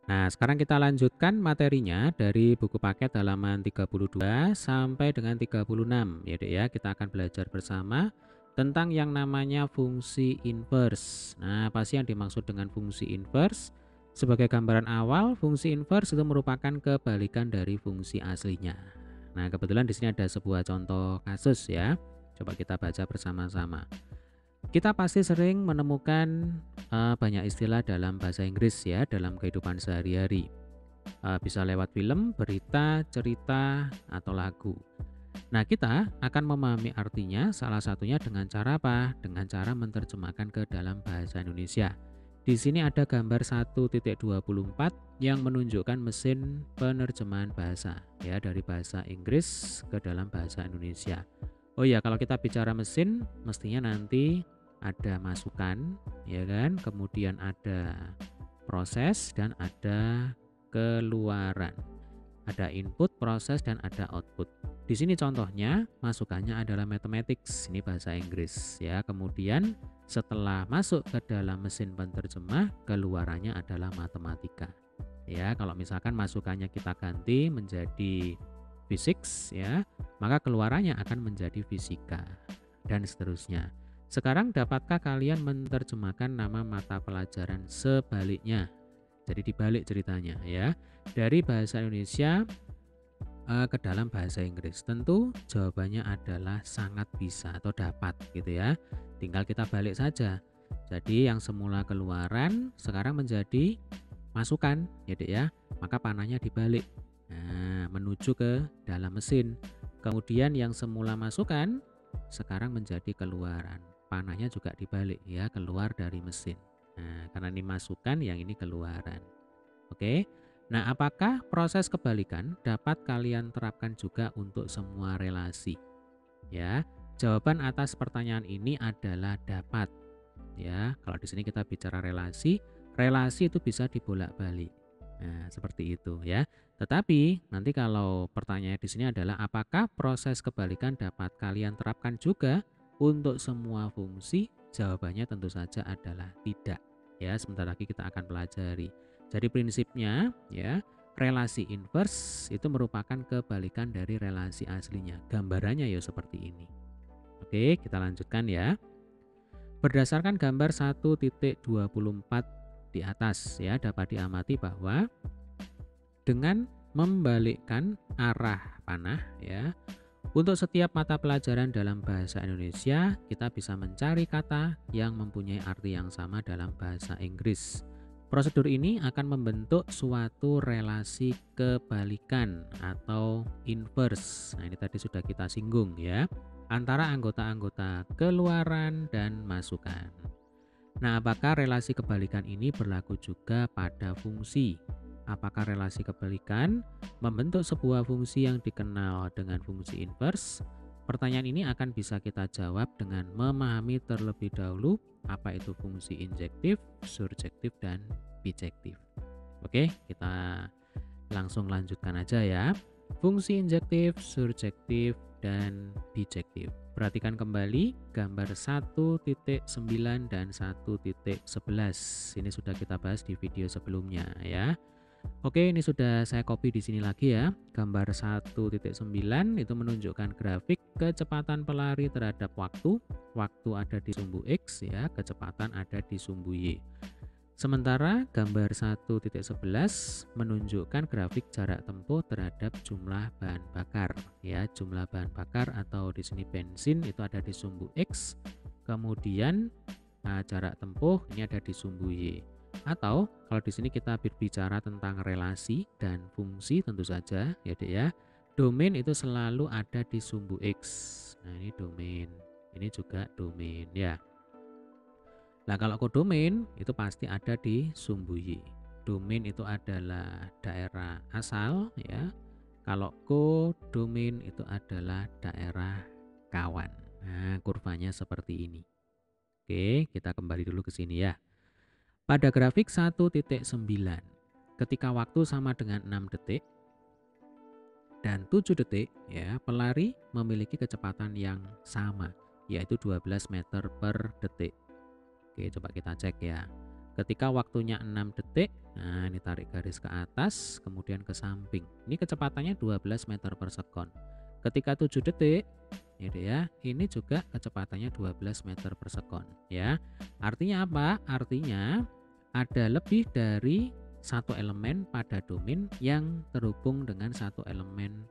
Nah, sekarang kita lanjutkan materinya dari buku paket halaman 32 sampai dengan 36 ya, Dek ya. Kita akan belajar bersama tentang yang namanya fungsi inverse. Nah, apa sih yang dimaksud dengan fungsi inverse? Sebagai gambaran awal, fungsi inverse itu merupakan kebalikan dari fungsi aslinya. Nah, kebetulan di sini ada sebuah contoh kasus ya. Coba kita baca bersama-sama. Kita pasti sering menemukan banyak istilah dalam bahasa Inggris ya dalam kehidupan sehari-hari. Bisa lewat film, berita, cerita, atau lagu. Nah, kita akan memahami artinya salah satunya dengan cara apa? Dengan cara menerjemahkan ke dalam bahasa Indonesia. Di sini ada gambar 1.24 yang menunjukkan mesin penerjemahan bahasa ya dari bahasa Inggris ke dalam bahasa Indonesia. Oh iya, kalau kita bicara mesin, mestinya nanti ada masukan, ya kan? Kemudian ada proses dan ada keluaran. Ada input, proses, dan ada output. Di sini contohnya masukannya adalah mathematics, ini bahasa Inggris ya. Kemudian setelah masuk ke dalam mesin penerjemah, keluarannya adalah matematika. Ya, kalau misalkan masukannya kita ganti menjadi physics ya, maka keluarannya akan menjadi fisika dan seterusnya. Sekarang dapatkah kalian menerjemahkan nama mata pelajaran sebaliknya? Jadi dibalik ceritanya ya. Dari bahasa Indonesia ke dalam bahasa Inggris. Tentu jawabannya adalah sangat bisa atau dapat gitu ya. Tinggal kita balik saja. Jadi yang semula keluaran sekarang menjadi masukan ya Dek ya. Maka panahnya dibalik. Nah, menuju ke dalam mesin. Kemudian yang semula masukan sekarang menjadi keluaran. Panahnya juga dibalik ya, keluar dari mesin. Nah, karena ini masukan, yang ini keluaran. Oke. Nah, apakah proses kebalikan dapat kalian terapkan juga untuk semua relasi? Ya, jawaban atas pertanyaan ini adalah dapat. Ya, kalau di sini kita bicara relasi, relasi itu bisa dibolak-balik. Nah, seperti itu ya. Tetapi nanti kalau pertanyaan di sini adalah apakah proses kebalikan dapat kalian terapkan juga untuk semua fungsi? Jawabannya tentu saja adalah tidak. Ya, sebentar lagi kita akan pelajari. Jadi prinsipnya ya, relasi inverse itu merupakan kebalikan dari relasi aslinya. Gambarannya ya seperti ini. Oke, kita lanjutkan ya. Berdasarkan gambar 1.24 di atas ya, dapat diamati bahwa dengan membalikkan arah panah ya, untuk setiap mata pelajaran dalam bahasa Indonesia kita bisa mencari kata yang mempunyai arti yang sama dalam bahasa Inggris. Prosedur ini akan membentuk suatu relasi kebalikan atau inverse. Nah, ini tadi sudah kita singgung ya, antara anggota-anggota keluaran dan masukan. Nah, apakah relasi kebalikan ini berlaku juga pada fungsi? Apakah relasi kebalikan membentuk sebuah fungsi yang dikenal dengan fungsi inverse? Pertanyaan ini akan bisa kita jawab dengan memahami terlebih dahulu apa itu fungsi injektif, surjektif, dan bijektif. Oke, kita langsung lanjutkan aja ya. Fungsi injektif, surjektif, dan bijektif. Perhatikan kembali gambar 1.9 dan 1.11. Ini sudah kita bahas di video sebelumnya ya. Oke, ini sudah saya copy di sini lagi ya. Gambar 1.9 itu menunjukkan grafik kecepatan pelari terhadap waktu. Waktu ada di sumbu X ya, kecepatan ada di sumbu Y. Sementara gambar 1.11 menunjukkan grafik jarak tempuh terhadap jumlah bahan bakar ya, jumlah bahan bakar atau di sini bensin itu ada di sumbu X. Kemudian jarak tempuh ini ada di sumbu Y. Atau kalau di sini kita berbicara tentang relasi dan fungsi tentu saja ya Dek ya. Domain itu selalu ada di sumbu X. Nah, ini domain. Ini juga domain ya. Nah, kalau kodomain itu pasti ada di sumbu Y. Domain itu adalah daerah asal ya. Kalau kodomain itu adalah daerah kawan. Nah, kurvanya seperti ini. Oke, kita kembali dulu ke sini ya. Pada grafik 1.9, ketika waktu sama dengan 6 detik dan 7 detik ya, pelari memiliki kecepatan yang sama, yaitu 12 meter per detik. Oke, coba kita cek ya. Ketika waktunya 6 detik Nah, ini tarik garis ke atas, kemudian ke samping. Ini kecepatannya 12 meter per sekon. Ketika 7 detik, ini juga kecepatannya 12 meter per sekon. Ya, artinya apa? Artinya ada lebih dari satu elemen pada domain yang terhubung dengan satu elemen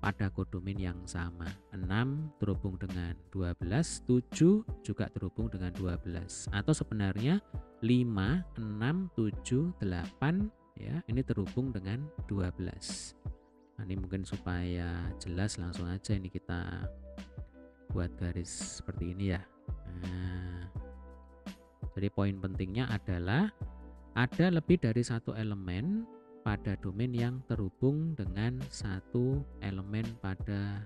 pada kodomain yang sama. 6 terhubung dengan 12, 7 juga terhubung dengan 12. Atau sebenarnya 5, 6, 7, 8 ya, ini terhubung dengan 12. Nah, ini mungkin supaya jelas langsung aja ini kita buat garis seperti ini ya. Nah, jadi poin pentingnya adalah ada lebih dari satu elemen pada domain yang terhubung dengan satu elemen pada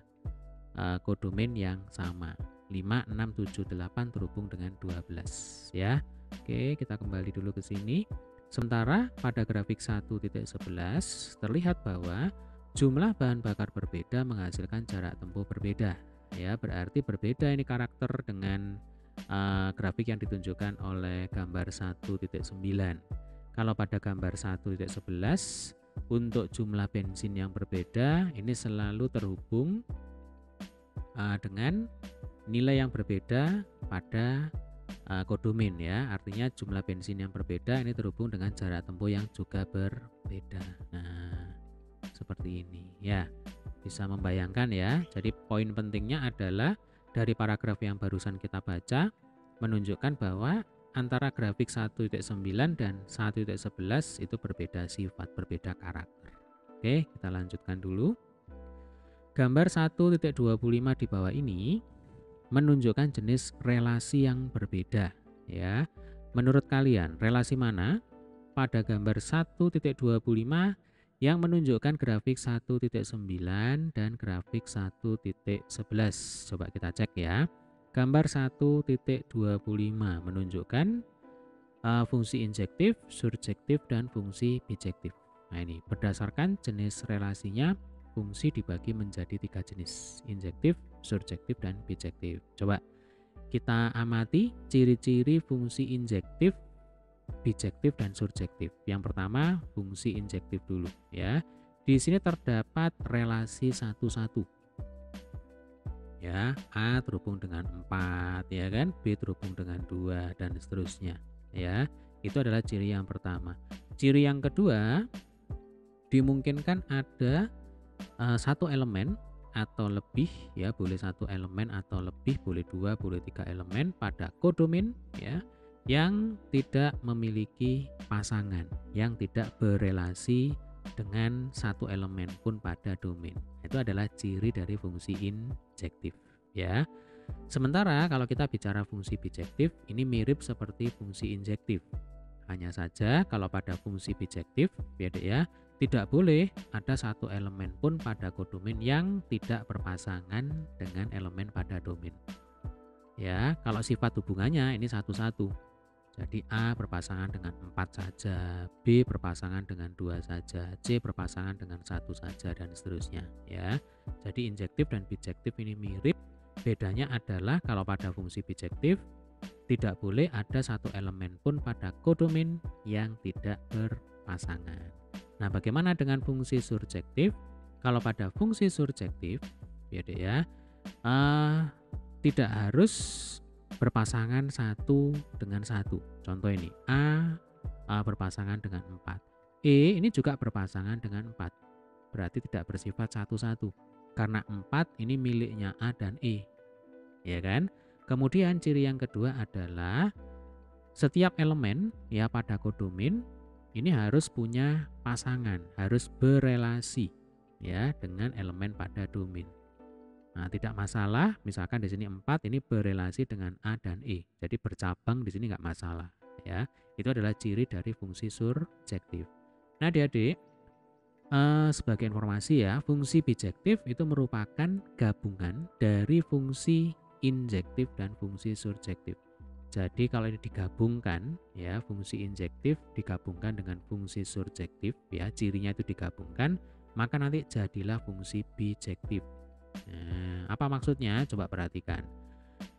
kodomain yang sama. 5, 6, 7, 8 terhubung dengan 12 ya. Oke, kita kembali dulu ke sini. Sementara pada grafik 1.11 terlihat bahwa jumlah bahan bakar berbeda menghasilkan jarak tempuh berbeda. Ya, berarti berbeda ini karakter dengan grafik yang ditunjukkan oleh gambar 1.9. Kalau pada gambar 1.11 untuk jumlah bensin yang berbeda ini selalu terhubung dengan nilai yang berbeda pada kodomain ya. Artinya jumlah bensin yang berbeda ini terhubung dengan jarak tempuh yang juga berbeda. Nah, seperti ini ya. Bisa membayangkan ya. Jadi poin pentingnya adalah dari paragraf yang barusan kita baca menunjukkan bahwa antara grafik 1.9 dan 1.11 itu berbeda sifat, berbeda karakter. Oke, kita lanjutkan dulu. Gambar 1.25 di bawah ini menunjukkan jenis relasi yang berbeda ya. Menurut kalian, relasi mana pada gambar 1.25 yang menunjukkan grafik 1.9 dan grafik 1.11? Coba kita cek ya. Gambar 1.25 menunjukkan fungsi injektif, surjektif, dan fungsi bijektif. Nah, ini berdasarkan jenis relasinya, fungsi dibagi menjadi 3 jenis: injektif, surjektif, dan bijektif. Coba kita amati ciri-ciri fungsi injektif, bijektif, dan surjektif. Yang pertama, fungsi injektif dulu ya. Di sini terdapat relasi 1-1. Ya, A terhubung dengan 4 ya kan, B terhubung dengan 2 dan seterusnya ya. Itu adalah ciri yang pertama. Ciri yang kedua, dimungkinkan ada satu elemen atau lebih ya, boleh satu elemen atau lebih, boleh 2, boleh 3 elemen pada kodomain ya, yang tidak memiliki pasangan, yang tidak berelasi dengan satu elemen pun pada domain. Itu adalah ciri dari fungsi injektif ya. Sementara kalau kita bicara fungsi bijektif, ini mirip seperti fungsi injektif. Hanya saja kalau pada fungsi bijektif ya, tidak boleh ada satu elemen pun pada kodomain yang tidak berpasangan dengan elemen pada domain. Ya, kalau sifat hubungannya ini 1-1. Jadi A berpasangan dengan 4 saja, B berpasangan dengan 2 saja, C berpasangan dengan 1 saja, dan seterusnya ya. Jadi injektif dan bijektif ini mirip. Bedanya adalah kalau pada fungsi bijektif tidak boleh ada satu elemen pun pada kodomain yang tidak berpasangan. Nah, bagaimana dengan fungsi surjektif? Kalau pada fungsi surjektif ya, tidak harus berpasangan satu dengan satu. Contoh ini, A berpasangan dengan 4. E ini juga berpasangan dengan 4. Berarti tidak bersifat 1-1. Karena 4 ini miliknya A dan E. Ya kan? Kemudian ciri yang kedua adalah setiap elemen ya pada kodomain ini harus punya pasangan, harus berelasi ya dengan elemen pada domain. Nah, tidak masalah, misalkan di sini 4 ini berelasi dengan A dan E. Jadi bercabang di sini nggak masalah ya. Itu adalah ciri dari fungsi surjektif. Nah, adik-adik, sebagai informasi ya, fungsi bijektif itu merupakan gabungan dari fungsi injektif dan fungsi surjektif. Jadi kalau ini digabungkan ya, fungsi injektif digabungkan dengan fungsi surjektif ya, cirinya itu digabungkan, maka nanti jadilah fungsi bijektif. Nah, apa maksudnya? Coba perhatikan.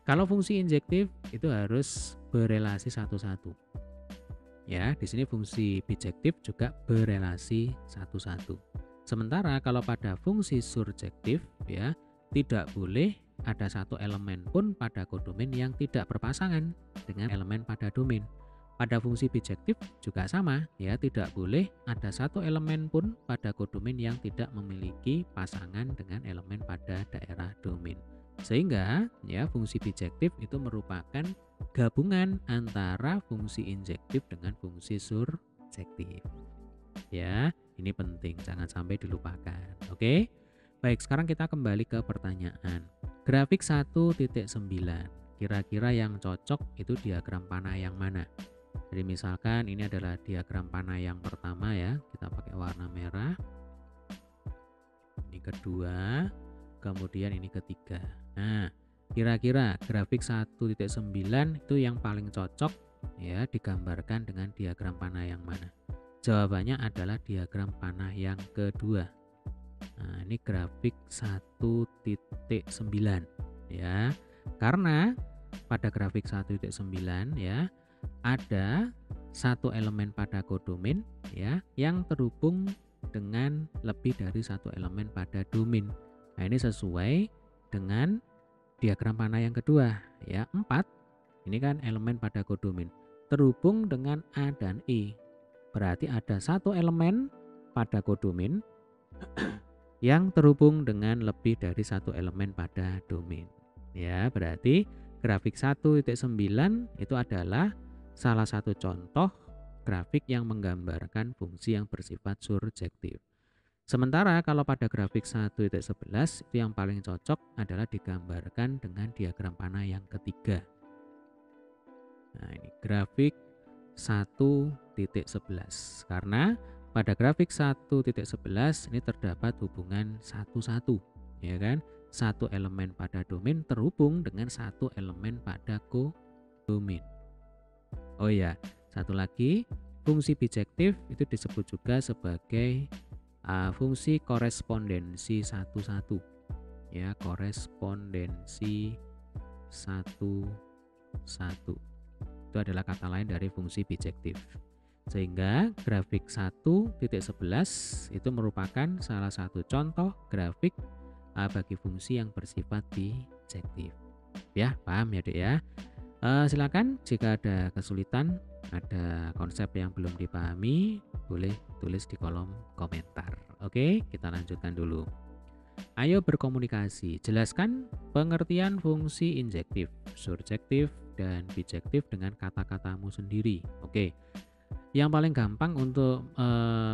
Kalau fungsi injektif itu harus berelasi 1-1. Ya, di sini fungsi bijektif juga berelasi satu-satu. Sementara kalau pada fungsi surjektif ya, tidak boleh ada satu elemen pun pada kodomain yang tidak berpasangan dengan elemen pada domain. Pada fungsi bijektif juga sama ya, tidak boleh ada satu elemen pun pada kodomain yang tidak memiliki pasangan dengan elemen pada daerah domain. Sehingga ya fungsi bijektif itu merupakan gabungan antara fungsi injektif dengan fungsi surjektif. Ya, ini penting, jangan sampai dilupakan. Oke. Baik, sekarang kita kembali ke pertanyaan. Grafik 1.9. Kira-kira yang cocok itu diagram panah yang mana? Jadi misalkan ini adalah diagram panah yang pertama ya, kita pakai warna merah. Ini kedua, kemudian ini ketiga. Nah, kira-kira grafik 1.9 itu yang paling cocok ya digambarkan dengan diagram panah yang mana? Jawabannya adalah diagram panah yang kedua. Nah, ini grafik 1.9 ya. Karena pada grafik 1.9 ya ada satu elemen pada kodomain ya yang terhubung dengan lebih dari satu elemen pada domain. Nah, ini sesuai dengan diagram panah yang kedua ya. 4 ini kan elemen pada kodomain terhubung dengan A dan E. Berarti ada satu elemen pada kodomain yang terhubung dengan lebih dari satu elemen pada domain. Ya, berarti grafik 1.9 itu adalah salah satu contoh grafik yang menggambarkan fungsi yang bersifat surjektif. Sementara kalau pada grafik 1.11 itu yang paling cocok adalah digambarkan dengan diagram panah yang ketiga. Nah, ini grafik 1.11 karena pada grafik 1.11 ini terdapat hubungan satu-satu, ya kan? Satu elemen pada domain terhubung dengan satu elemen pada kodomain. Oh ya, satu lagi, fungsi bijektif itu disebut juga sebagai fungsi korespondensi satu-satu. Ya, korespondensi satu-satu. Itu adalah kata lain dari fungsi bijektif. Sehingga grafik 1.11 itu merupakan salah satu contoh grafik bagi fungsi yang bersifat bijektif. Ya, paham ya, Dek ya? Silakan jika ada kesulitan, ada konsep yang belum dipahami, boleh tulis di kolom komentar. Oke, kita lanjutkan dulu. Ayo berkomunikasi, jelaskan pengertian fungsi injektif, surjektif, dan bijektif dengan kata-katamu sendiri. Oke. Yang paling gampang untuk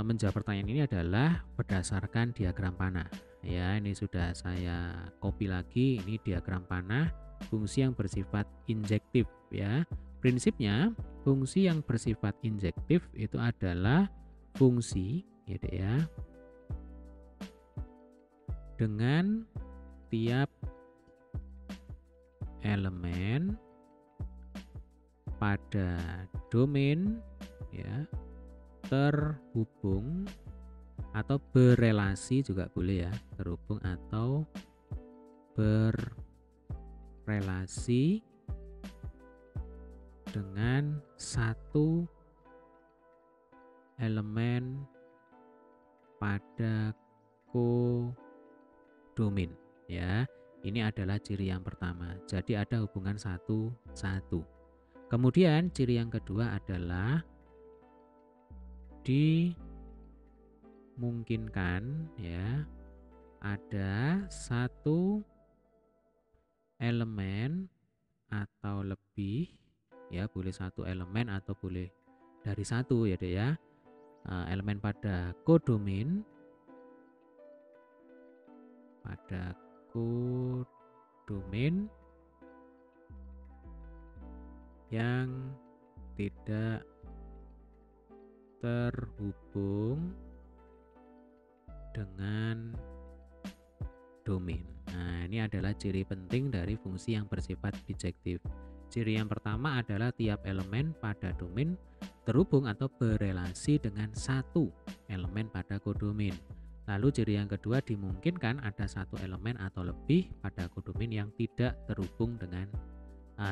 menjawab pertanyaan ini adalah berdasarkan diagram panah. Ya, ini sudah saya copy lagi. Ini diagram panah fungsi yang bersifat injektif ya. Prinsipnya fungsi yang bersifat injektif itu adalah fungsi ya dengan tiap elemen pada domain ya terhubung atau berelasi juga boleh ya, terhubung atau berelasi dengan satu elemen pada kodomain ya. Ini adalah ciri yang pertama. Jadi ada hubungan satu-satu. Kemudian ciri yang kedua adalah dimungkinkan ya ada satu elemen atau lebih ya, boleh satu elemen atau boleh dari satu ya Dek ya, elemen pada kodomain yang tidak terhubung dengan domain. Nah, ini adalah ciri penting dari fungsi yang bersifat bijektif. Ciri yang pertama adalah tiap elemen pada domain terhubung atau berelasi dengan satu elemen pada kodomain. Lalu ciri yang kedua, dimungkinkan ada satu elemen atau lebih pada kodomain yang tidak terhubung dengan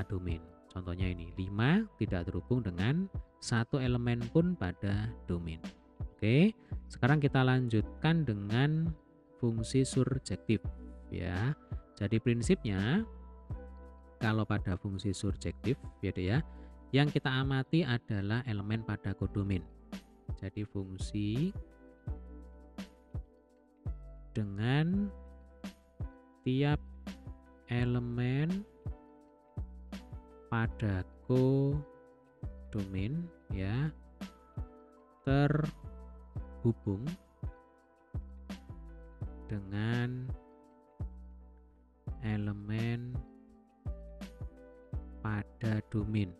domain. Contohnya ini 5 tidak terhubung dengan satu elemen pun pada domain. Oke, sekarang kita lanjutkan dengan fungsi surjektif ya. Jadi prinsipnya kalau pada fungsi surjektif ya, yang kita amati adalah elemen pada kodomain. Jadi fungsi dengan tiap elemen pada kodomain ya terhubung dengan elemen pada domain.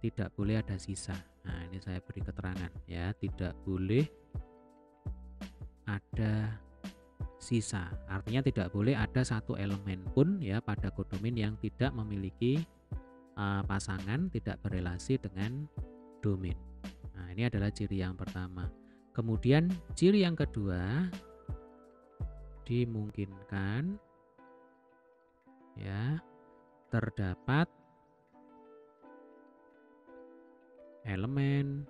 Tidak boleh ada sisa. Nah, ini saya beri keterangan ya, tidak boleh ada sisa. Artinya tidak boleh ada satu elemen pun ya pada kodomain yang tidak memiliki pasangan, tidak berelasi dengan domain. Nah, ini adalah ciri yang pertama. Kemudian ciri yang kedua, dimungkinkan ya terdapat elemen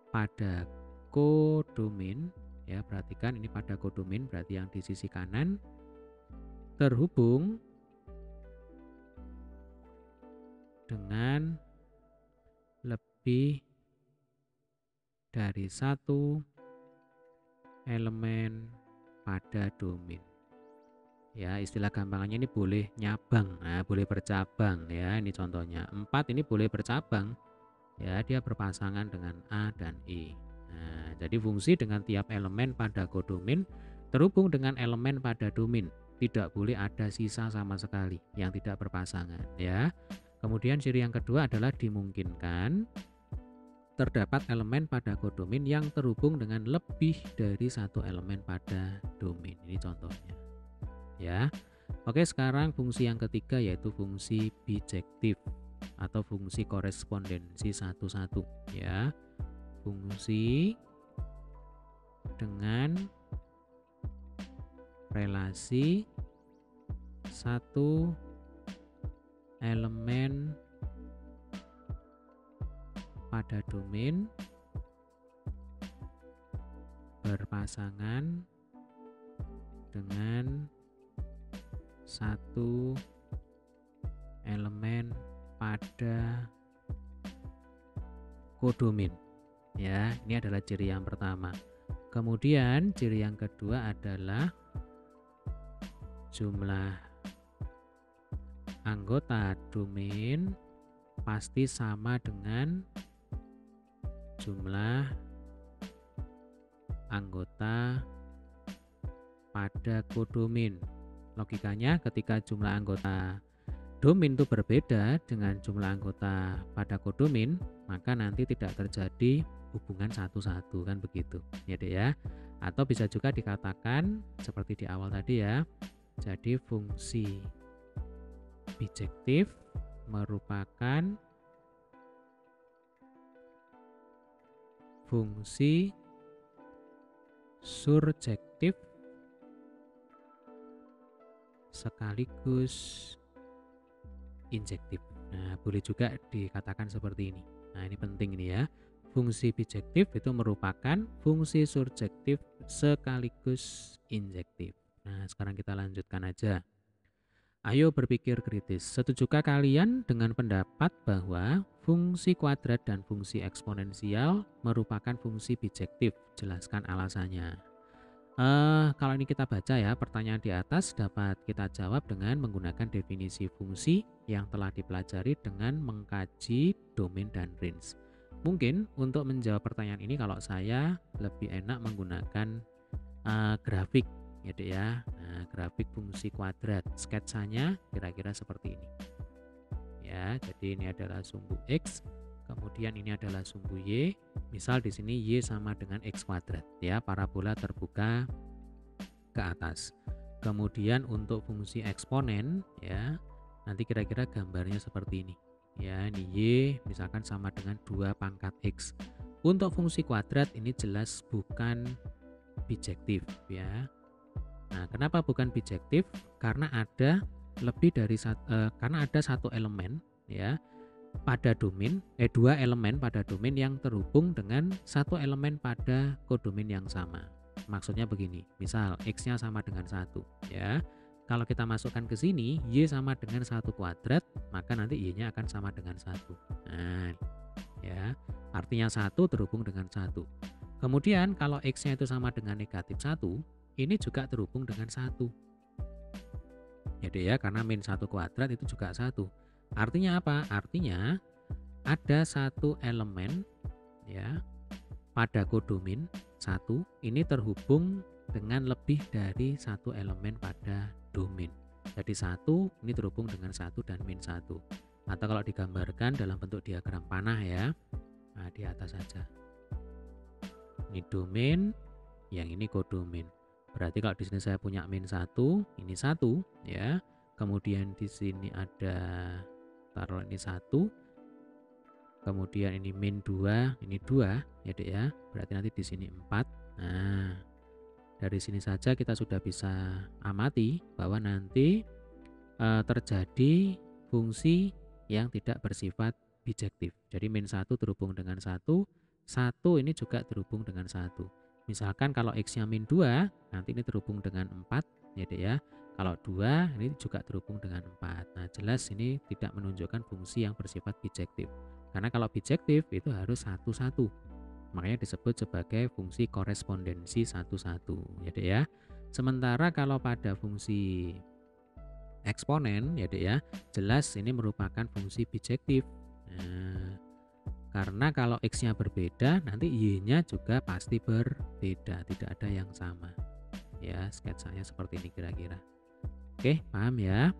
pada kodomain ya, perhatikan ini pada kodomain berarti yang di sisi kanan terhubung dengan lebih dari satu elemen pada domain. Ya, istilah gampangannya ini boleh nyabang, nah boleh bercabang ya, ini contohnya 4 ini boleh bercabang ya, dia berpasangan dengan A dan E. Nah, jadi fungsi dengan tiap elemen pada kodomain terhubung dengan elemen pada domain, tidak boleh ada sisa sama sekali yang tidak berpasangan ya. Kemudian ciri yang kedua adalah dimungkinkan terdapat elemen pada kodomain yang terhubung dengan lebih dari satu elemen pada domain. Ini contohnya ya. Oke, sekarang fungsi yang ketiga yaitu fungsi bijektif atau fungsi korespondensi satu-satu ya. Fungsi dengan relasi satu elemen pada domain berpasangan dengan satu elemen pada kodomain ya. Ini adalah ciri yang pertama. Kemudian ciri yang kedua adalah jumlah anggota domain pasti sama dengan jumlah anggota pada kodomain. Logikanya ketika jumlah anggota domain itu berbeda dengan jumlah anggota pada kodomain, maka nanti tidak terjadi hubungan satu-satu, kan begitu ya deh ya. Atau bisa juga dikatakan seperti di awal tadi ya, jadi fungsi bijektif merupakan fungsi surjektif sekaligus injektif. Nah, boleh juga dikatakan seperti ini. Nah, ini penting ini ya. Fungsi bijektif itu merupakan fungsi surjektif sekaligus injektif. Nah, sekarang kita lanjutkan aja. Ayo berpikir kritis. Setujukah kalian dengan pendapat bahwa fungsi kuadrat dan fungsi eksponensial merupakan fungsi bijektif? Jelaskan alasannya. Kalau ini kita baca ya, pertanyaan di atas dapat kita jawab dengan menggunakan definisi fungsi yang telah dipelajari dengan mengkaji domain dan range. Mungkin untuk menjawab pertanyaan ini kalau saya lebih enak menggunakan grafik ya dek ya. Nah, grafik fungsi kuadrat, sketsanya kira-kira seperti ini ya. Jadi ini adalah sumbu X, kemudian ini adalah sumbu Y. Misal di sini Y sama dengan X kuadrat ya, parabola terbuka ke atas. Kemudian untuk fungsi eksponen ya, nanti kira-kira gambarnya seperti ini ya. Ini Y misalkan sama dengan 2 pangkat X. Untuk fungsi kuadrat ini jelas bukan bijektif ya. Nah, kenapa bukan bijektif? Karena ada lebih dari karena ada satu elemen ya pada domain, dua elemen pada domain yang terhubung dengan satu elemen pada kodomain yang sama. Maksudnya begini, misal X-nya sama dengan 1 ya. Kalau kita masukkan ke sini, Y sama dengan 1 kuadrat, maka nanti Y-nya akan sama dengan 1. Nah, ya. Artinya 1 terhubung dengan 1. Kemudian kalau X-nya itu sama dengan negatif 1, ini juga terhubung dengan 1. Jadi ya, karena min 1 kuadrat itu juga 1. Artinya apa? Artinya ada satu elemen ya pada kodomin 1 ini terhubung dengan lebih dari satu elemen pada domain. Jadi 1 ini terhubung dengan 1 dan min 1. Atau kalau digambarkan dalam bentuk diagram panah ya. Nah, di atas saja. Ini domain, yang ini kodomain. Berarti kalau di sini saya punya min 1, ini 1 ya. Kemudian di sini ada taruh ini 1. Kemudian ini min 2, ini 2 ya Dek ya. Berarti nanti di sini 4. Nah, dari sini saja kita sudah bisa amati bahwa nanti terjadi fungsi yang tidak bersifat bijektif. Jadi min 1 terhubung dengan 1, 1 ini juga terhubung dengan 1. Misalkan kalau X-nya min 2, nanti ini terhubung dengan 4 ya Dek ya. Kalau 2 ini juga terhubung dengan 4. Nah, jelas ini tidak menunjukkan fungsi yang bersifat bijektif. Karena kalau bijektif itu harus 1-1. Makanya disebut sebagai fungsi korespondensi 1-1 ya Dek ya. Sementara kalau pada fungsi eksponen ya Dek ya, jelas ini merupakan fungsi bijektif. Nah, karena kalau X-nya berbeda, nanti Y-nya juga pasti berbeda, tidak ada yang sama. Ya, sketsanya seperti ini kira-kira. Oke, paham ya?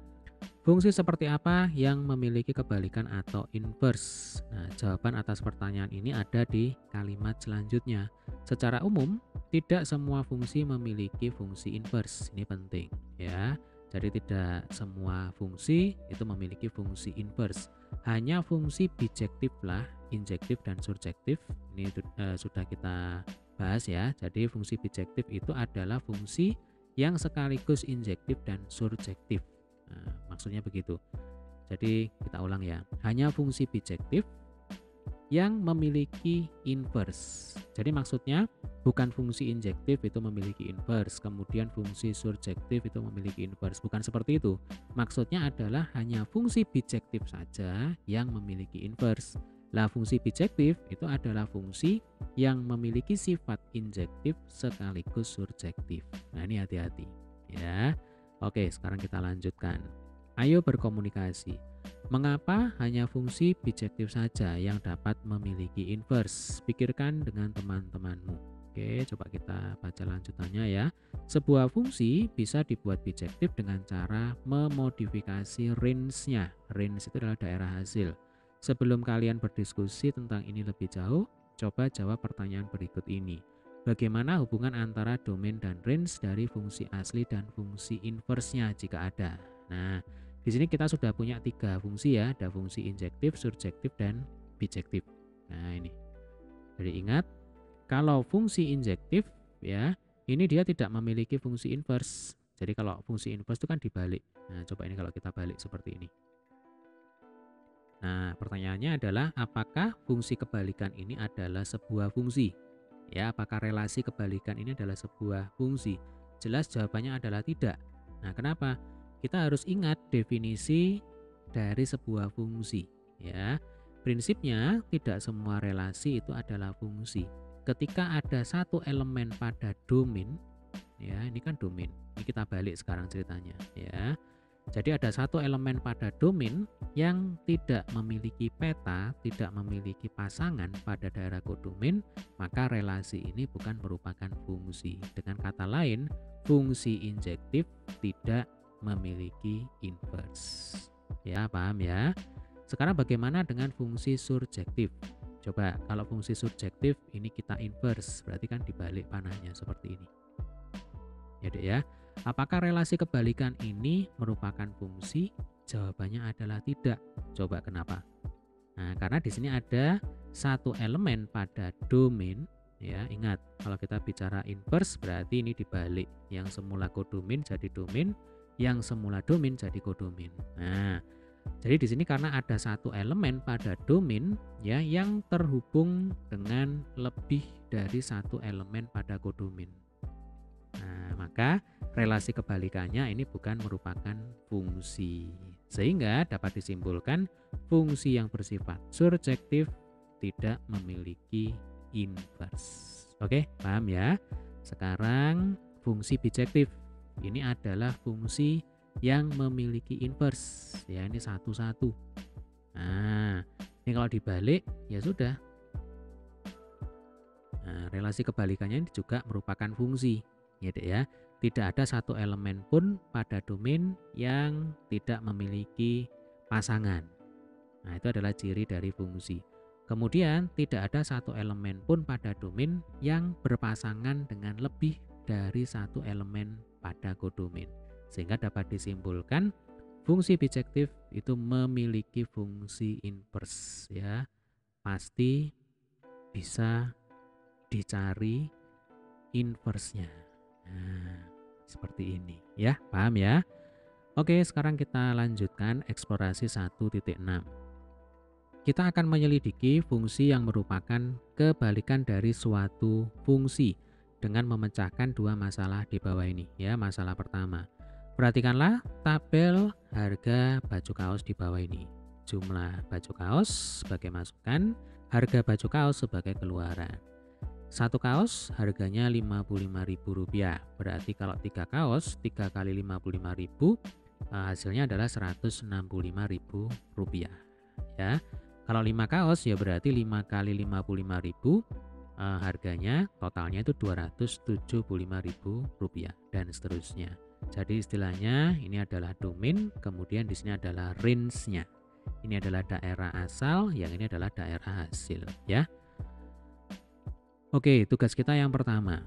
Fungsi seperti apa yang memiliki kebalikan atau inverse? Nah, jawaban atas pertanyaan ini ada di kalimat selanjutnya. Secara umum, tidak semua fungsi memiliki fungsi inverse. Ini penting ya. Jadi tidak semua fungsi itu memiliki fungsi inverse. Hanya fungsi bijektif lah, injektif dan surjektif. Ini sudah kita bahas ya. Jadi fungsi bijektif itu adalah fungsi yang sekaligus injektif dan surjektif. Nah, maksudnya begitu. Jadi kita ulang ya. Hanya fungsi bijektif yang memiliki inverse. Jadi maksudnya bukan fungsi injektif itu memiliki inverse, kemudian fungsi surjektif itu memiliki inverse. Bukan seperti itu. Maksudnya adalah hanya fungsi bijektif saja yang memiliki inverse. Lah fungsi bijektif itu adalah fungsi yang memiliki sifat injektif sekaligus surjektif. Nah, ini hati-hati ya. Oke, sekarang kita lanjutkan. Ayo berkomunikasi. Mengapa hanya fungsi bijektif saja yang dapat memiliki inverse? Pikirkan dengan teman-temanmu. Oke, coba kita baca lanjutannya ya. Sebuah fungsi bisa dibuat bijektif dengan cara memodifikasi range-nya. Range itu adalah daerah hasil. Sebelum kalian berdiskusi tentang ini lebih jauh, coba jawab pertanyaan berikut ini. Bagaimana hubungan antara domain dan range dari fungsi asli dan fungsi inverse-nya jika ada? Nah, di sini kita sudah punya 3 fungsi ya, ada fungsi injektif, surjektif, dan bijektif. Nah, ini. Jadi ingat, kalau fungsi injektif ya, ini dia tidak memiliki fungsi inverse. Jadi kalau fungsi inverse itu kan dibalik. Nah, coba ini kalau kita balik seperti ini. Nah, pertanyaannya adalah apakah fungsi kebalikan ini adalah sebuah fungsi? Ya, apakah relasi kebalikan ini adalah sebuah fungsi? Jelas jawabannya adalah tidak. Nah, kenapa? Kita harus ingat definisi dari sebuah fungsi, ya. Prinsipnya tidak semua relasi itu adalah fungsi. Ketika ada satu elemen pada domain, ya, ini kan domain. Ini kita balik sekarang ceritanya, ya. Jadi ada satu elemen pada domain yang tidak memiliki peta, tidak memiliki pasangan pada daerah kodomain, maka relasi ini bukan merupakan fungsi. Dengan kata lain, fungsi injektif tidak memiliki inverse. Ya, paham ya? Sekarang bagaimana dengan fungsi surjektif? Coba kalau fungsi surjektif ini kita inverse, berarti kan dibalik panahnya seperti ini. Ya, Dek ya. Apakah relasi kebalikan ini merupakan fungsi? Jawabannya adalah tidak. Coba kenapa? Nah, karena di sini ada satu elemen pada domain, ya. Ingat, kalau kita bicara inverse berarti ini dibalik. Yang semula kodomain jadi domain, yang semula domain jadi kodomain. Nah, Jadi di sini karena ada satu elemen pada domain ya yang terhubung dengan lebih dari satu elemen pada kodomain. Nah, maka relasi kebalikannya ini bukan merupakan fungsi. Sehingga dapat disimpulkan fungsi yang bersifat surjektif tidak memiliki inverse. Oke, paham ya? Sekarang fungsi bijektif. Ini adalah fungsi yang memiliki inverse. Ya, ini satu-satu. Nah, ini kalau dibalik ya sudah. Nah, relasi kebalikannya ini juga merupakan fungsi. Ya, Dek ya. Tidak ada satu elemen pun pada domain yang tidak memiliki pasangan. Nah, itu adalah ciri dari fungsi. Kemudian tidak ada satu elemen pun pada domain yang berpasangan dengan lebih dari satu elemen pada kodomain. Sehingga dapat disimpulkan fungsi bijektif itu memiliki fungsi inverse ya. Pasti bisa dicari inverse-nya. Nah, seperti ini ya, paham ya? Oke, sekarang kita lanjutkan eksplorasi 1.6. Kita akan menyelidiki fungsi yang merupakan kebalikan dari suatu fungsi dengan memecahkan dua masalah di bawah ini ya. Masalah pertama, perhatikanlah tabel harga baju kaos di bawah ini. Jumlah baju kaos sebagai masukan, harga baju kaos sebagai keluaran. Satu kaos harganya Rp55.000. Berarti kalau 3 kaos, 3 kali Rp55.000 hasilnya adalah Rp165.000 ya. Kalau 5 kaos ya berarti 5 kali Rp55.000 harganya totalnya itu Rp275.000 dan seterusnya. Jadi istilahnya ini adalah domain, kemudian di sini adalah range-nya. Ini adalah daerah asal, yang ini adalah daerah hasil ya. Oke, tugas kita yang pertama.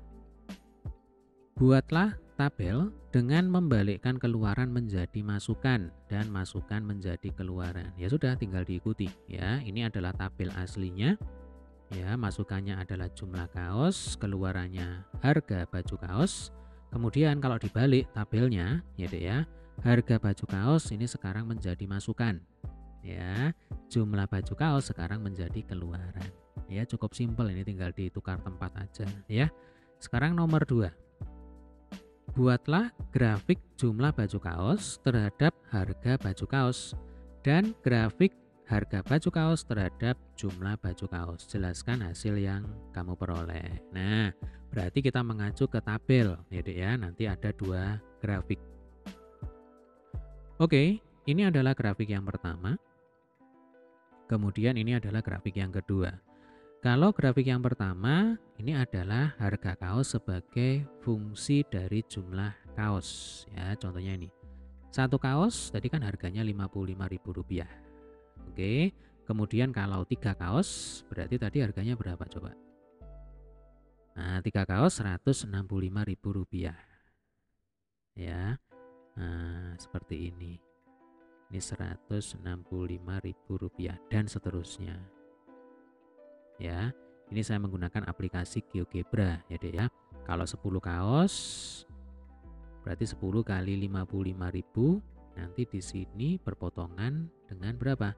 Buatlah tabel dengan membalikkan keluaran menjadi masukan dan masukan menjadi keluaran. Ya sudah, tinggal diikuti ya. Ini adalah tabel aslinya. Ya, masukannya adalah jumlah kaos, keluarannya harga baju kaos. Kemudian kalau dibalik tabelnya, ya Dek ya, harga baju kaos ini sekarang menjadi masukan. Ya, jumlah baju kaos sekarang menjadi keluaran. Ya, cukup simpel, ini tinggal ditukar tempat aja ya. Sekarang nomor 2. Buatlah grafik jumlah baju kaos terhadap harga baju kaos dan grafik harga baju kaos terhadap jumlah baju kaos. Jelaskan hasil yang kamu peroleh. Nah, berarti kita mengacu ke tabel ya Dek ya. Nanti ada 2 grafik. Oke, ini adalah grafik yang pertama. Kemudian ini adalah grafik yang kedua. Kalau grafik yang pertama, ini adalah harga kaos sebagai fungsi dari jumlah kaos. Ya, contohnya ini. Satu kaos tadi kan harganya Rp55.000. Oke, kemudian kalau 3 kaos, berarti tadi harganya berapa coba? Nah, 3 kaos Rp165.000. Ya, nah seperti ini. Ini Rp165.000 dan seterusnya. Ya, ini saya menggunakan aplikasi GeoGebra ya Dek ya. Kalau 10 kaos berarti 10 kali 55.000, nanti di sini berpotongan dengan berapa?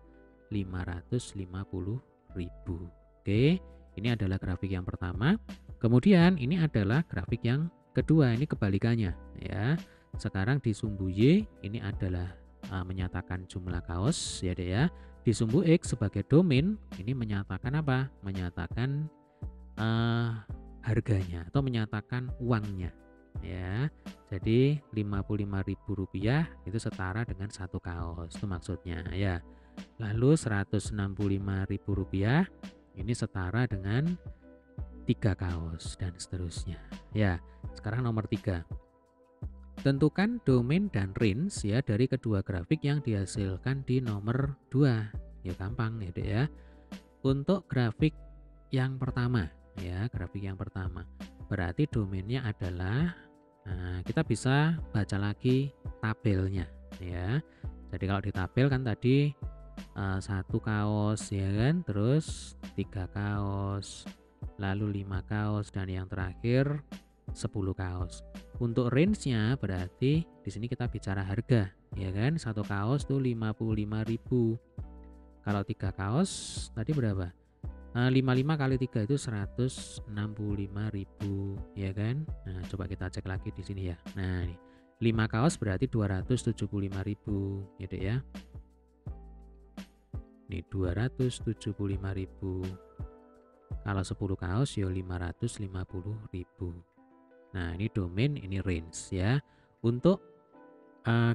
550.000. Oke, ini adalah grafik yang pertama. Kemudian ini adalah grafik yang kedua, ini kebalikannya ya. Sekarang di sumbu Y ini adalah menyatakan jumlah kaos ya Dek ya. Di sumbu X sebagai domain ini menyatakan apa? Menyatakan harganya atau menyatakan uangnya ya. Jadi Rp55.000 itu setara dengan satu kaos, itu maksudnya ya. Lalu Rp165.000 ini setara dengan 3 kaos dan seterusnya ya. Sekarang nomor 3. Tentukan domain dan range ya dari kedua grafik yang dihasilkan di nomor 2. Ya gampang ya Dek ya. Untuk grafik yang pertama ya, grafik yang pertama. Berarti domainnya adalah kita bisa baca lagi tabelnya ya. Jadi kalau di tabel kan tadi 1 kaos ya kan, terus 3 kaos, lalu 5 kaos dan yang terakhir 10 kaos. Untuk range-nya berarti di sini kita bicara harga ya kan? Satu kaos tuh 55.000. Kalau 3 kaos tadi berapa? 55 kali 3 itu 165.000, ya kan? Nah, coba kita cek lagi di sini ya. Nah, ini 5 kaos berarti 275.000, ya Dek ya. Ini 275.000. Kalau 10 kaos ya 550.000. Nah, ini domain, ini range ya. Untuk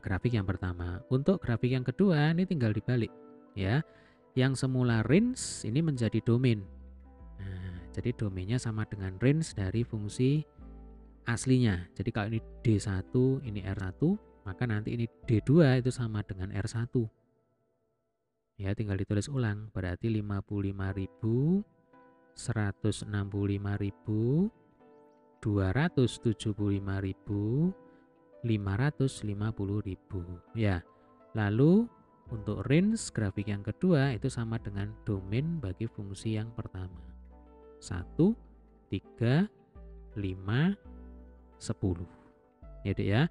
grafik yang pertama. Untuk grafik yang kedua ini tinggal dibalik ya. Yang semula range ini menjadi domain. Nah, jadi domainnya sama dengan range dari fungsi aslinya. Jadi kalau ini D1, ini R1, maka nanti ini D2 itu sama dengan R1. Ya, tinggal ditulis ulang. Berarti 55.000, 165.000, 275.000, 550.000. Ya. Lalu untuk range grafik yang kedua itu sama dengan domain bagi fungsi yang pertama. 1, 3, 5, 10. Ya Dek ya.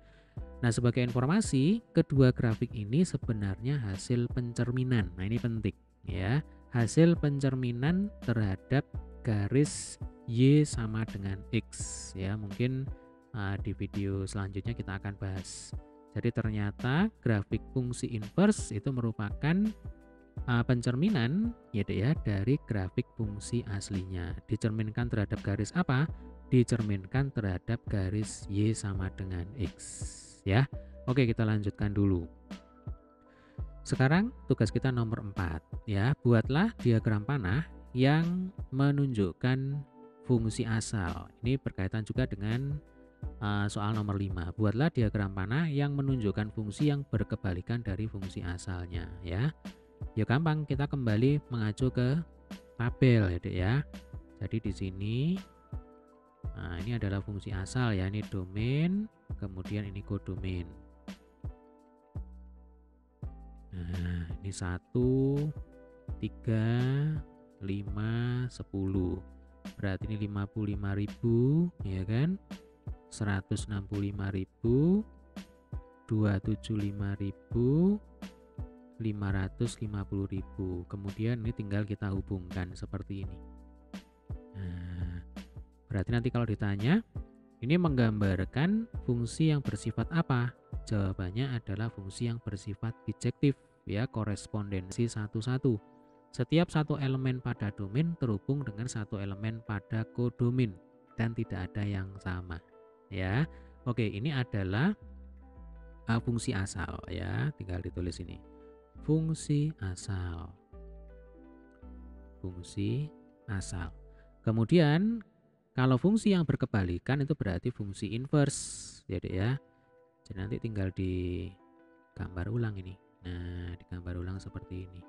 Nah, sebagai informasi, kedua grafik ini sebenarnya hasil pencerminan. Nah, ini penting ya. Hasil pencerminan terhadap garis Y sama dengan X ya. Mungkin di video selanjutnya kita akan bahas. Jadi ternyata grafik fungsi inverse itu merupakan pencerminan ya Dek ya dari grafik fungsi aslinya. Dicerminkan terhadap garis apa? Dicerminkan terhadap garis Y sama dengan X ya. Oke, kita lanjutkan dulu. Sekarang tugas kita nomor 4 ya. Buatlah diagram panah yang menunjukkan fungsi asal. Ini berkaitan juga dengan soal nomor 5. Buatlah diagram panah yang menunjukkan fungsi yang berkebalikan dari fungsi asalnya ya. Ya gampang, kita kembali mengacu ke tabel ya Dek ya. Jadi di sini ini adalah fungsi asal ya, ini domain, kemudian ini kodomain. Nah, ini 1, 3, 5, 10. Berarti ini 55.000 ya kan? 165.000, 275.000, 550.000. Kemudian ini tinggal kita hubungkan seperti ini. Nah, berarti nanti kalau ditanya, ini menggambarkan fungsi yang bersifat apa? Jawabannya adalah fungsi yang bersifat bijektif ya, korespondensi satu-satu. Setiap satu elemen pada domain terhubung dengan satu elemen pada kodomain dan tidak ada yang sama. Ya, oke, ini adalah fungsi asal ya, tinggal ditulis ini. Fungsi asal. Fungsi asal. Kemudian kalau fungsi yang berkebalikan itu berarti fungsi inverse, ya Dek ya. Jadi nanti tinggal digambar ulang ini. Nah, digambar ulang seperti ini.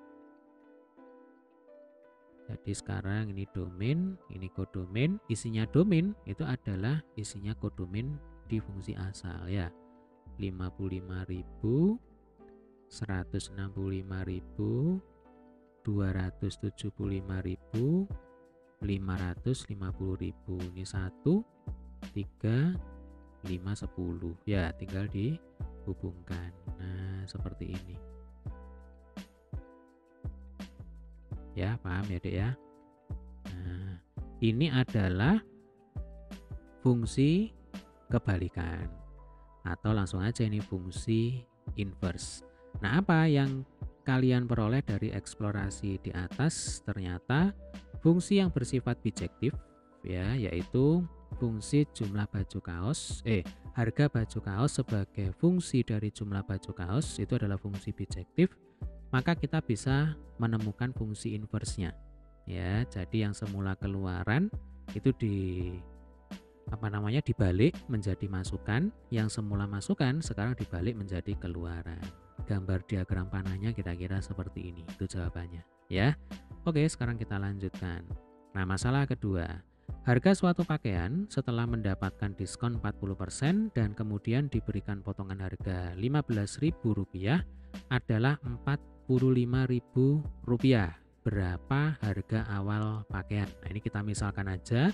Jadi sekarang ini domain, ini kodomain. Isinya domain itu adalah isinya kodomain di fungsi asal ya. 55.000, 165.000, 275.000, 550.000. Ini 1, 3, 5, 10 ya, tinggal dihubungkan. Nah, seperti ini ya, paham ya Dek ya. Nah, ini adalah fungsi kebalikan, atau langsung aja ini fungsi inverse. Nah, apa yang kalian peroleh dari eksplorasi di atas? Ternyata fungsi yang bersifat bijektif ya, yaitu fungsi jumlah baju kaos, harga baju kaos sebagai fungsi dari jumlah baju kaos itu adalah fungsi bijektif, maka kita bisa menemukan fungsi inversenya ya. Jadi yang semula keluaran itu dibalik menjadi masukan, yang semula masukan sekarang dibalik menjadi keluaran. Gambar diagram panahnya kira-kira seperti ini, itu jawabannya ya. Oke, sekarang kita lanjutkan. Nah, masalah kedua. Harga suatu pakaian setelah mendapatkan diskon 40% dan kemudian diberikan potongan harga Rp15.000 adalah Rp45.000. Berapa harga awal pakaian? Nah, ini kita misalkan aja.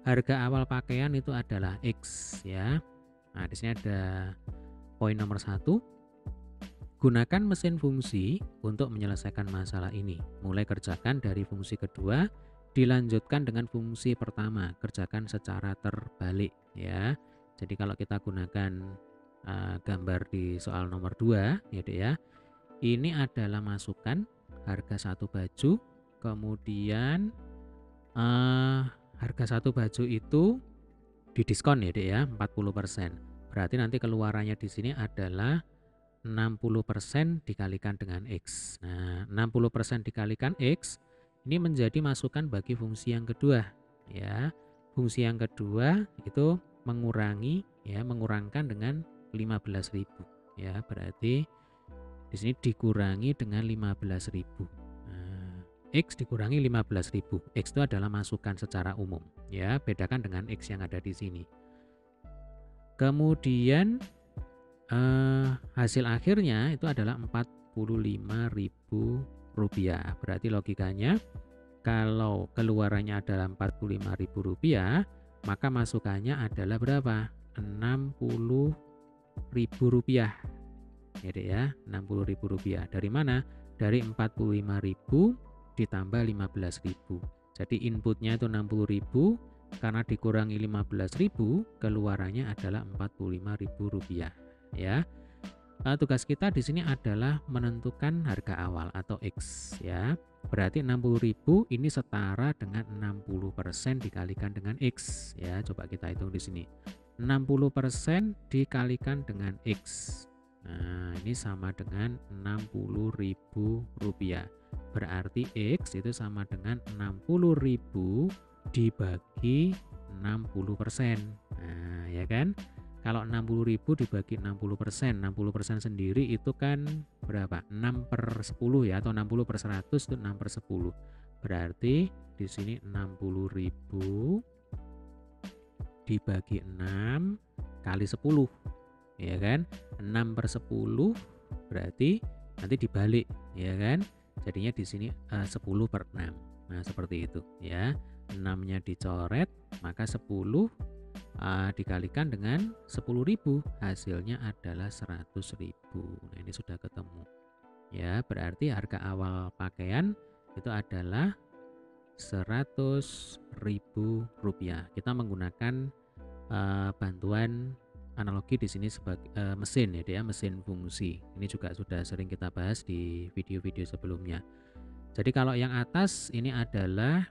Harga awal pakaian itu adalah X ya. Nah, di sini ada poin nomor 1. Gunakan mesin fungsi untuk menyelesaikan masalah ini. Mulai kerjakan dari fungsi kedua, dilanjutkan dengan fungsi pertama, kerjakan secara terbalik ya. Jadi kalau kita gunakan gambar di soal nomor 2 ya Dek ya. Ini adalah masukan harga satu baju, kemudian harga satu baju itu didiskon ya Dek ya, 40%. Berarti nanti keluarannya di sini adalah 60% dikalikan dengan X. Nah, 60% dikalikan X ini menjadi masukan bagi fungsi yang kedua ya. Fungsi yang kedua itu mengurangkan dengan 15.000 ya. Berarti di sini dikurangi dengan 15.000. Nah, X dikurangi 15.000. X itu adalah masukan secara umum ya, bedakan dengan X yang ada di sini. Kemudian hasil akhirnya itu adalah Rp45.000. Berarti logikanya kalau keluarannya adalah Rp45.000, maka masukannya adalah berapa? Rp60.000 ya Dek ya, Rp60.000. Dari mana? Dari 45.000 ditambah 15.000. Jadi inputnya itu 60.000, karena dikurangi 15.000, keluarannya adalah Rp45.000 ya. Tugas kita di sini adalah menentukan harga awal atau X ya. Berarti 60.000 ini setara dengan 60% dikalikan dengan X ya. Coba kita hitung di sini. 60% dikalikan dengan X. Nah, ini sama dengan Rp60.000. Berarti X itu sama dengan 60.000 dibagi 60%. Nah, ya kan? Kalau 60.000 dibagi 60%, 60% sendiri itu kan berapa? 6/10 ya, atau 60/100 itu 6/10. Berarti di sini 60.000 dibagi 6 kali 10 ya kan, 6/10 berarti nanti dibalik ya kan, jadinya di sini 10/6. Nah seperti itu ya, 6-nya dicoret, maka 10 dikalikan dengan 10.000, hasilnya adalah 100.000. Nah ini sudah ketemu ya, berarti harga awal pakaian itu adalah Rp100.000. Kita menggunakan bantuan analogi di sini sebagai mesin ya, mesin fungsi. Ini juga sudah sering kita bahas di video-video sebelumnya. Jadi kalau yang atas ini adalah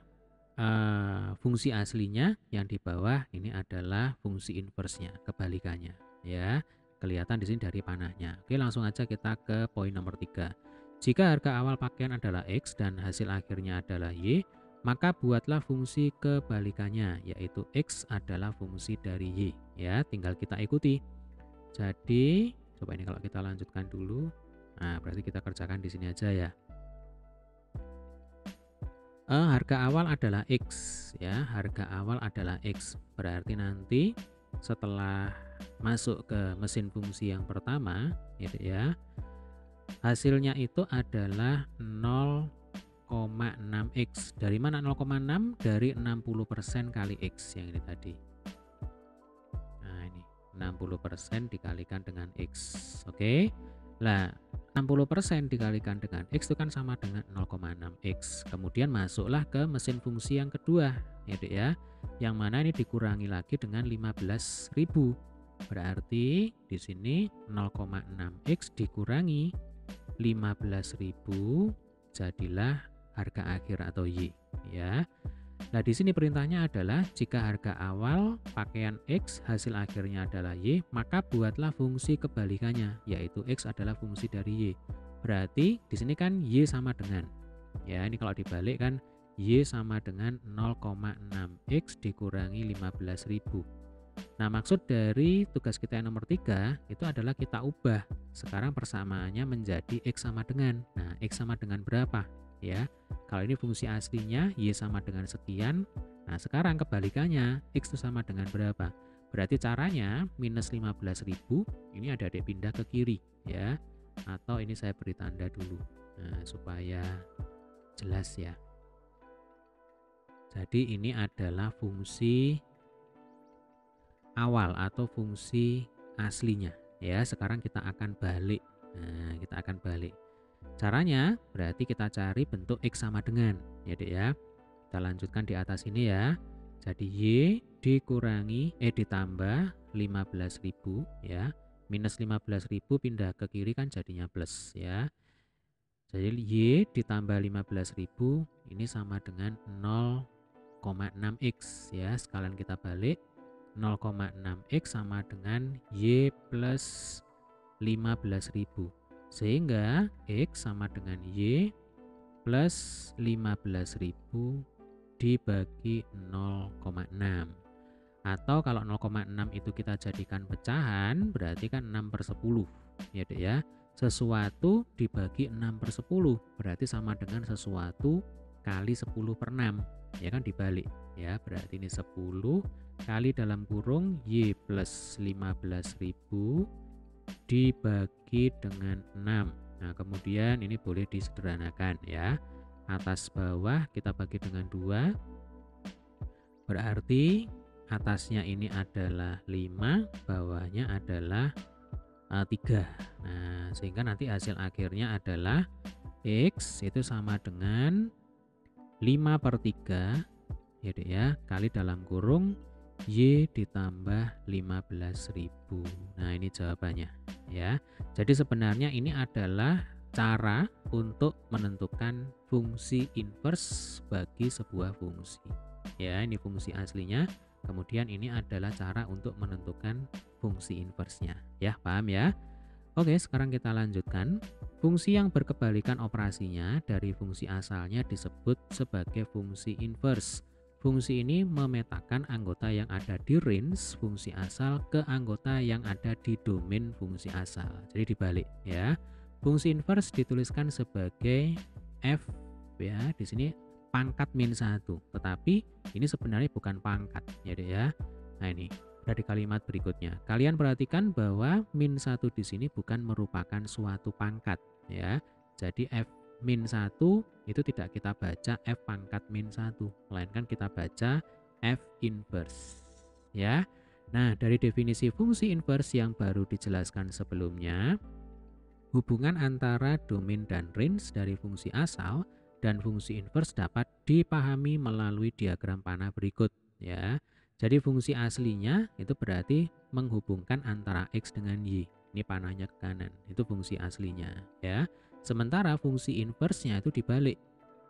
fungsi aslinya, yang di bawah ini adalah fungsi inverse-nya, kebalikannya ya. Kelihatan di sini dari panahnya. Oke, langsung aja kita ke poin nomor 3. Jika harga awal pakaian adalah X dan hasil akhirnya adalah Y, maka buatlah fungsi kebalikannya, yaitu X adalah fungsi dari Y ya. Tinggal kita ikuti. Jadi coba ini kalau kita lanjutkan dulu. Nah, berarti kita kerjakan di sini aja ya. Harga awal adalah X ya, harga awal adalah X. Berarti nanti setelah masuk ke mesin fungsi yang pertama gitu ya, hasilnya itu adalah 0,6X. Dari mana 0,6? Dari 60% kali X yang ini tadi. Nah ini 60% dikalikan dengan X. Oke. Nah 60% dikalikan dengan X itu kan sama dengan 0,6X. Kemudian masuklah ke mesin fungsi yang kedua ya Dek ya, yang mana ini dikurangi lagi dengan 15.000. Berarti di sini 0,6X dikurangi 15.000 jadilah harga akhir atau Y ya. Nah di sini perintahnya adalah jika harga awal pakaian X hasil akhirnya adalah Y, maka buatlah fungsi kebalikannya, yaitu X adalah fungsi dari Y. Berarti di sini kan Y sama dengan, ya ini kalau dibalik kan Y sama dengan 0,6X dikurangi 15.000. Nah maksud dari tugas kita yang nomor 3 itu adalah kita ubah sekarang persamaannya menjadi X sama dengan. Nah X sama dengan berapa ya? Kalau ini fungsi aslinya Y sama dengan sekian. Nah sekarang kebalikannya X itu sama dengan berapa? Berarti caranya minus 15.000 ini ada pindah ke kiri ya, atau ini saya beri tanda dulu supaya jelas ya. Jadi ini adalah fungsi awal atau fungsi aslinya ya. Sekarang kita akan balik Nah, kita akan balik. Caranya berarti kita cari bentuk X sama dengan, ya Dek ya. Kita lanjutkan di atas ini ya. Jadi Y ditambah 15.000 ya. Minus 15.000 pindah ke kiri kan jadinya plus ya. Jadi Y ditambah 15.000 ini sama dengan 0,6X ya. Sekalian kita balik. 0,6X sama dengan Y plus 15.000. Sehingga X sama dengan Y plus 15.000 dibagi 0,6. Atau kalau 0,6 itu kita jadikan pecahan, berarti kan 6/10. Ya Dek ya. Sesuatu dibagi 6/10 berarti sama dengan sesuatu kali 10/6. Ya kan dibalik. Ya, berarti ini 10 kali dalam kurung Y plus 15.000 dibagi dengan 6. Nah, kemudian ini boleh disederhanakan ya. Atas bawah kita bagi dengan 2. Berarti atasnya ini adalah 5, bawahnya adalah 3. Nah, sehingga nanti hasil akhirnya adalah X itu sama dengan 5/3 ya Dek ya, kali dalam kurung Y ditambah 15.000. Nah, ini jawabannya ya. Jadi sebenarnya ini adalah cara untuk menentukan fungsi inverse bagi sebuah fungsi. Ya, ini fungsi aslinya. Kemudian ini adalah cara untuk menentukan fungsi inversenya. Ya, paham ya? Oke, sekarang kita lanjutkan. Fungsi yang berkebalikan operasinya dari fungsi asalnya disebut sebagai fungsi inverse. Fungsi ini memetakan anggota yang ada di range fungsi asal ke anggota yang ada di domain fungsi asal. Jadi dibalik ya. Fungsi inverse dituliskan sebagai f ya, di sini pangkat -1. Tetapi ini sebenarnya bukan pangkat ya Dek ya. Nah, ini dari kalimat berikutnya. Kalian perhatikan bahwa -1 di sini bukan merupakan suatu pangkat ya. Jadi f -1 itu tidak kita baca f pangkat -1, melainkan kita baca f inverse ya. Nah, dari definisi fungsi inverse yang baru dijelaskan sebelumnya, hubungan antara domain dan range dari fungsi asal dan fungsi inverse dapat dipahami melalui diagram panah berikut ya. Jadi fungsi aslinya itu berarti menghubungkan antara X dengan Y. Ini panahnya ke kanan, itu fungsi aslinya ya. Sementara fungsi inverse-nya itu dibalik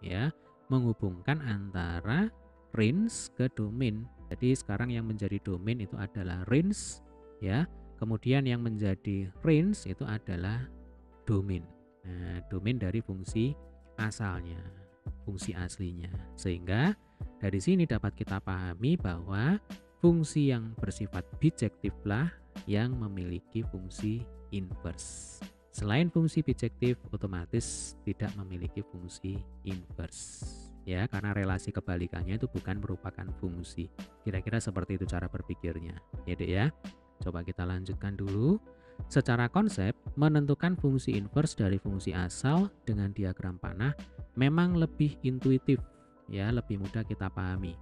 ya, menghubungkan antara range ke domain. Jadi sekarang yang menjadi domain itu adalah range ya. Kemudian yang menjadi range itu adalah domain. Nah, domain dari fungsi asalnya, fungsi aslinya. Sehingga dari sini dapat kita pahami bahwa fungsi yang bersifat bijektiflah yang memiliki fungsi inverse. Selain fungsi bijektif, otomatis tidak memiliki fungsi inverse. Ya, karena relasi kebalikannya itu bukan merupakan fungsi. Kira-kira seperti itu cara berpikirnya. Ya, Dek ya. Coba kita lanjutkan dulu. Secara konsep, menentukan fungsi inverse dari fungsi asal dengan diagram panah memang lebih intuitif, ya, lebih mudah kita pahami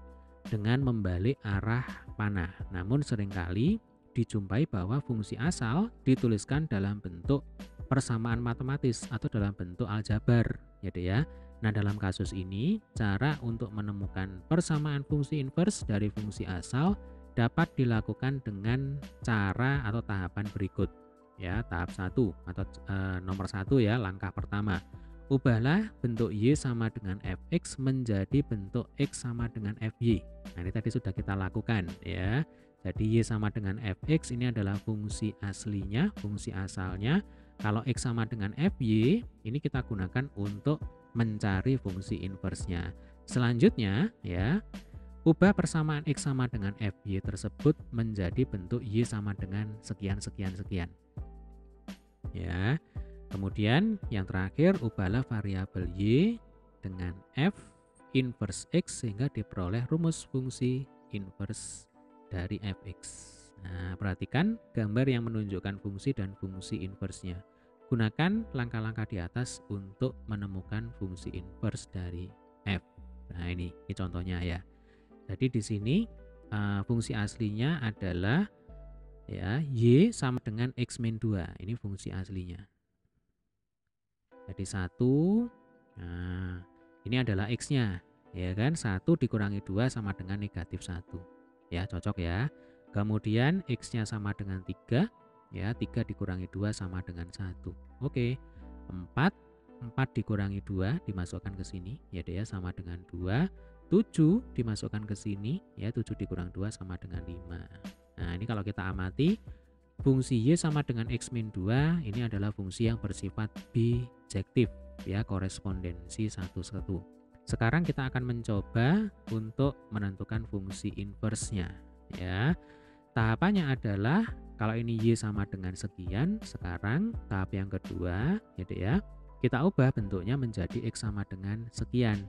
dengan membalik arah panah. Namun seringkali dijumpai bahwa fungsi asal dituliskan dalam bentuk persamaan matematis atau dalam bentuk aljabar, ya Dek ya. Nah, dalam kasus ini, cara untuk menemukan persamaan fungsi inverse dari fungsi asal dapat dilakukan dengan cara atau tahapan berikut. Ya, tahap 1 atau nomor 1 ya, langkah pertama. Ubahlah bentuk Y sama dengan Fx menjadi bentuk X sama dengan Fy. Nah, ini tadi sudah kita lakukan ya. Jadi Y sama dengan Fx ini adalah fungsi aslinya, fungsi asalnya. Kalau X sama dengan Fy, ini kita gunakan untuk mencari fungsi inversenya. Selanjutnya ya, ubah persamaan X sama dengan Fy tersebut menjadi bentuk Y sama dengan sekian sekian sekian. Ya. Kemudian yang terakhir, ubahlah variabel Y dengan F inverse X sehingga diperoleh rumus fungsi inverse dari Fx. Nah, perhatikan gambar yang menunjukkan fungsi dan fungsi inverse-nya. Gunakan langkah-langkah di atas untuk menemukan fungsi inverse dari F. Nah, ini contohnya ya. Jadi di sini fungsi aslinya adalah ya Y sama dengan X min 2. Ini fungsi aslinya. Jadi 1, nah ini adalah X-nya, ya kan? 1 dikurangi 2 sama dengan negatif 1. Ya, cocok ya. Kemudian X-nya sama dengan 3, ya, 3 dikurangi 2 sama dengan 1. Oke, 4 dikurangi 2 dimasukkan ke sini, ya deh ya, sama dengan 2. 7 dimasukkan ke sini, ya, 7 dikurang 2 sama dengan 5. Nah, ini kalau kita amati, fungsi Y sama dengan X min 2 ini adalah fungsi yang bersifat bijektif, ya, korespondensi 1:1. Sekarang kita akan mencoba untuk menentukan fungsi inversenya, ya. Tahapannya adalah kalau ini Y sama dengan sekian, sekarang tahap yang kedua, gitu ya, kita ubah bentuknya menjadi X sama dengan sekian.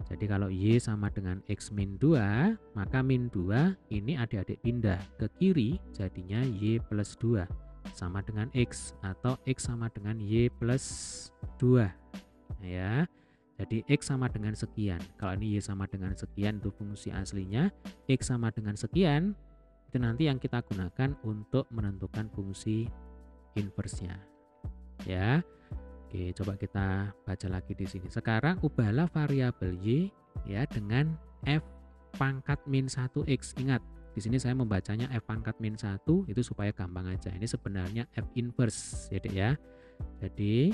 Jadi kalau Y sama dengan X min 2, maka min 2 ini adik-adik pindah ke kiri, jadinya Y plus 2 sama dengan X, atau X sama dengan Y plus 2, ya. Jadi X sama dengan sekian. Kalau ini Y sama dengan sekian itu fungsi aslinya, X sama dengan sekian itu nanti yang kita gunakan untuk menentukan fungsi inversenya, ya. Oke, coba kita baca lagi di sini. Sekarang ubahlah variabel Y, ya, dengan F pangkat min 1X. Ingat, di sini saya membacanya F pangkat min 1 itu supaya gampang aja. Ini sebenarnya F inverse, ya Dek ya. Jadi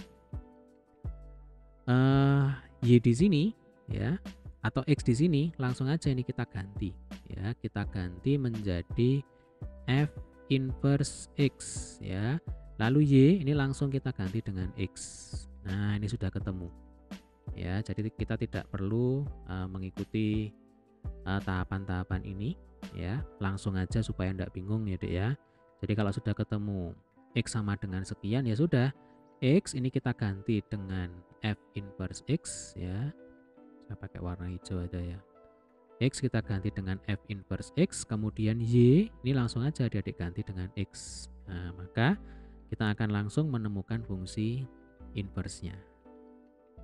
Y di sini, ya, atau X di sini langsung aja ini kita ganti, ya. Kita ganti menjadi F inverse X, ya. Lalu Y ini langsung kita ganti dengan X. Nah, ini sudah ketemu, ya. Jadi kita tidak perlu mengikuti tahapan-tahapan ini, ya. Langsung aja supaya tidak bingung, ya Dek ya. Jadi kalau sudah ketemu X sama dengan sekian, ya sudah, X ini kita ganti dengan F inverse X, ya. Saya pakai warna hijau aja ya. X kita ganti dengan F inverse X, kemudian Y ini langsung aja adik ganti dengan X. Nah, maka kita akan langsung menemukan fungsi inversenya,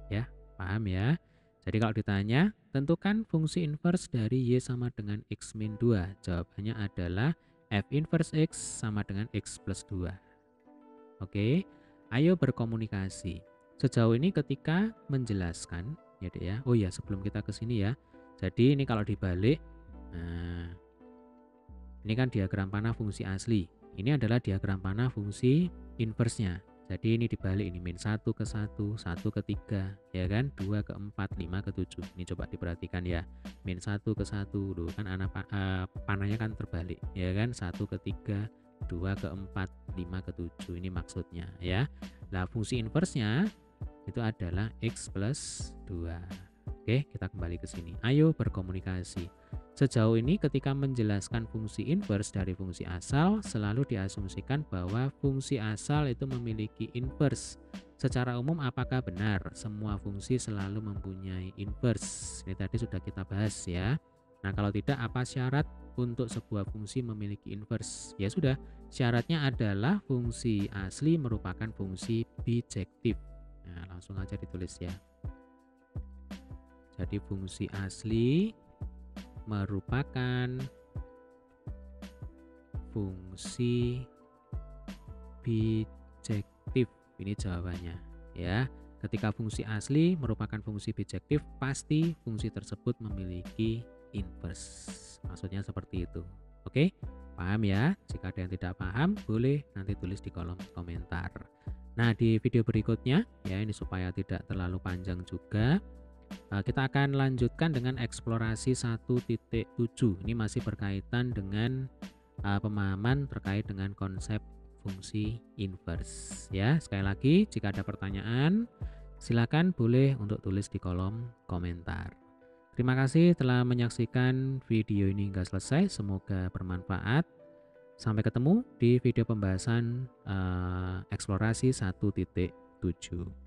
ya, paham ya. Jadi kalau ditanya tentukan fungsi inverse dari Y sama dengan X min 2, jawabannya adalah F inverse X sama dengan X plus 2. Oke, ayo berkomunikasi. Sejauh ini ketika menjelaskan, ya Dek ya. Oh ya, sebelum kita ke sini ya. Jadi ini kalau dibalik, nah, ini kan diagram panah fungsi asli. Ini adalah diagram panah fungsi inversenya. Jadi ini dibalik, ini min 1 ke 1, 1 ke 3, ya kan, 2 ke 4, 5 ke 7. Ini coba diperhatikan ya. Min 1 ke 1, loh, kan panahnya kan terbalik, ya kan, 1 ke 3, 2 ke 4, 5 ke 7. Ini maksudnya, ya. Nah, fungsi inversenya itu adalah X plus 2. Oke, kita kembali ke sini. Ayo berkomunikasi. Sejauh ini ketika menjelaskan fungsi inverse dari fungsi asal, selalu diasumsikan bahwa fungsi asal itu memiliki inverse. Secara umum apakah benar semua fungsi selalu mempunyai inverse? Ini tadi sudah kita bahas ya. Nah, kalau tidak, apa syarat untuk sebuah fungsi memiliki inverse? Ya sudah, syaratnya adalah fungsi asli merupakan fungsi bijektif. Nah, langsung aja ditulis ya. Jadi fungsi asli merupakan fungsi bijektif. Ini jawabannya, ya. Ketika fungsi asli merupakan fungsi bijektif, pasti fungsi tersebut memiliki inverse. Maksudnya seperti itu. Oke, paham ya? Jika ada yang tidak paham, boleh nanti tulis di kolom komentar. Nah, di video berikutnya, ya, ini supaya tidak terlalu panjang juga, kita akan lanjutkan dengan eksplorasi 1.7. Ini masih berkaitan dengan pemahaman terkait dengan konsep fungsi inverse, ya. Sekali lagi, jika ada pertanyaan, silakan boleh untuk tulis di kolom komentar. Terima kasih telah menyaksikan video ini hingga selesai. Semoga bermanfaat. Sampai ketemu di video pembahasan eksplorasi 1.7.